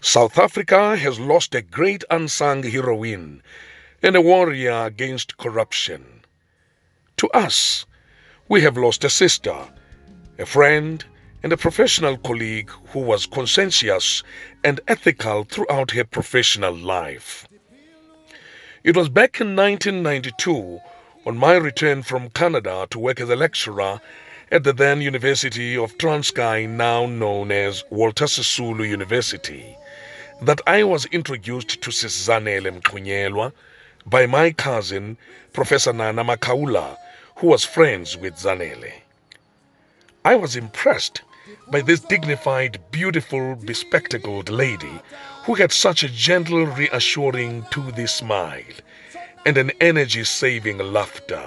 South Africa has lost a great unsung heroine and a warrior against corruption. To us, we have lost a sister, a friend, and a professional colleague who was conscientious and ethical throughout her professional life. It was back in 1992, on my return from Canada to work as a lecturer at the then University of Transkei, now known as Walter Sisulu University, that I was introduced to Sis Zanele Mxunyelwa by my cousin, Professor Nana Makaula, who was friends with Zanele. I was impressed by this dignified, beautiful, bespectacled lady who had such a gentle, reassuring, toothy smile and an energy-saving laughter.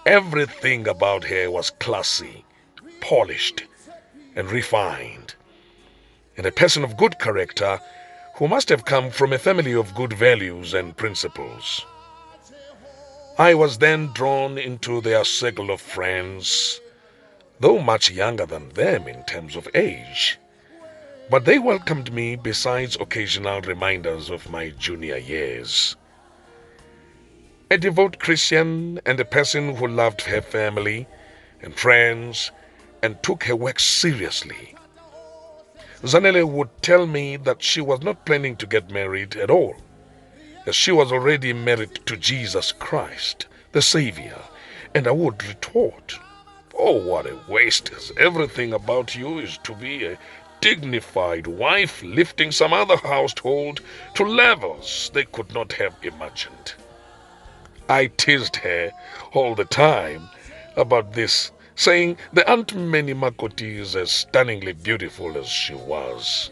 Everything about her was classy, polished, and refined, and a person of good character who must have come from a family of good values and principles. I was then drawn into their circle of friends, though much younger than them in terms of age. But they welcomed me besides occasional reminders of my junior years. A devout Christian and a person who loved her family and friends and took her work seriously. Zanele would tell me that she was not planning to get married at all, as she was already married to Jesus Christ, the Savior, and I would retort, "Oh, what a waste, as everything about you is to be a dignified wife lifting some other household to levels they could not have imagined." I teased her all the time about this, saying there aren't many Makotis as stunningly beautiful as she was,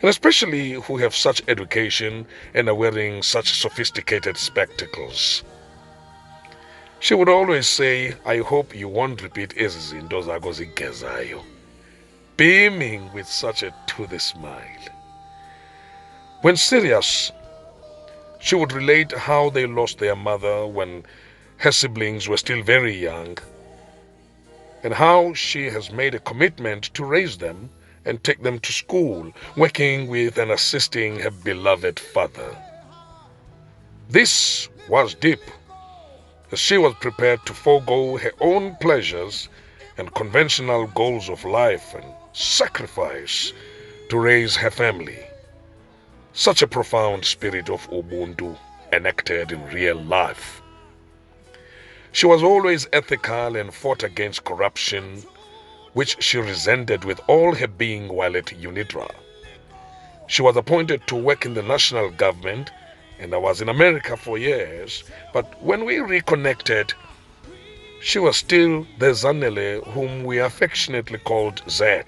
and especially who have such education and are wearing such sophisticated spectacles. She would always say, "I hope you won't repeat ezi zinto zakho zigezayo," beaming with such a toothy smile. When serious, she would relate how they lost their mother when her siblings were still very young, and how she has made a commitment to raise them and take them to school, working with and assisting her beloved father. This was deep, as she was prepared to forego her own pleasures and conventional goals of life and sacrifice to raise her family. Such a profound spirit of Ubuntu enacted in real life. She was always ethical and fought against corruption, which she resented with all her being while at UNITRA. She was appointed to work in the national government, and I was in America for years, but when we reconnected, she was still the Zanele whom we affectionately called Z,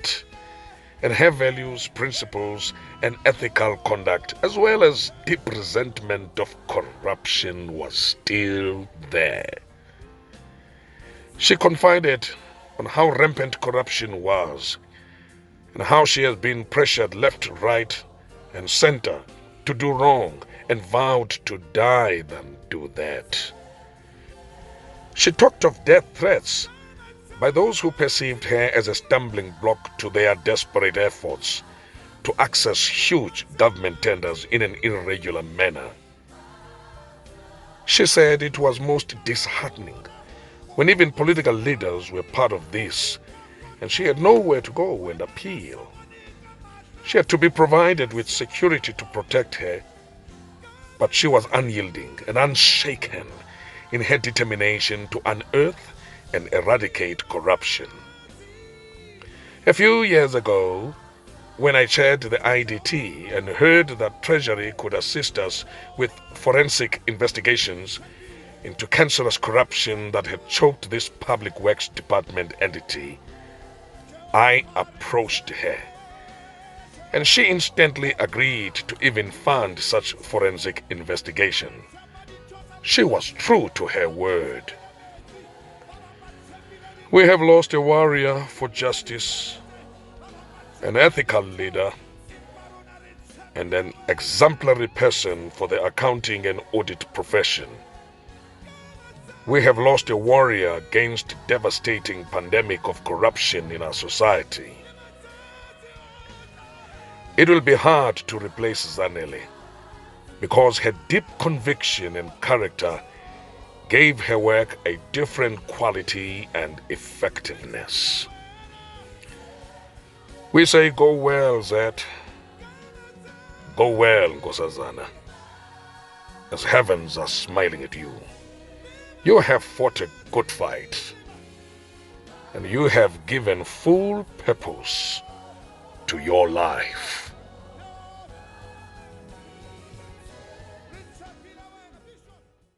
and her values, principles, and ethical conduct, as well as deep resentment of corruption, was still there. She confided on how rampant corruption was and how she has been pressured left, right, and center to do wrong and vowed to die than do that. She talked of death threats by those who perceived her as a stumbling block to their desperate efforts to access huge government tenders in an irregular manner. She said it was most disheartening when even political leaders were part of this, and she had nowhere to go and appeal. She had to be provided with security to protect her, but she was unyielding and unshaken in her determination to unearth and eradicate corruption. A few years ago, when I chaired the IDT and heard that Treasury could assist us with forensic investigations into cancerous corruption that had choked this public works department entity, I approached her, and she instantly agreed to even fund such forensic investigation. She was true to her word. We have lost a warrior for justice, an ethical leader, and an exemplary person for the accounting and audit profession. We have lost a warrior against devastating pandemic of corruption in our society. It will be hard to replace Zanele, because her deep conviction and character gave her work a different quality and effectiveness. We say, go well, Zet. Go well, Nkosazana, as heavens are smiling at you. You have fought a good fight, and you have given full purpose to your life.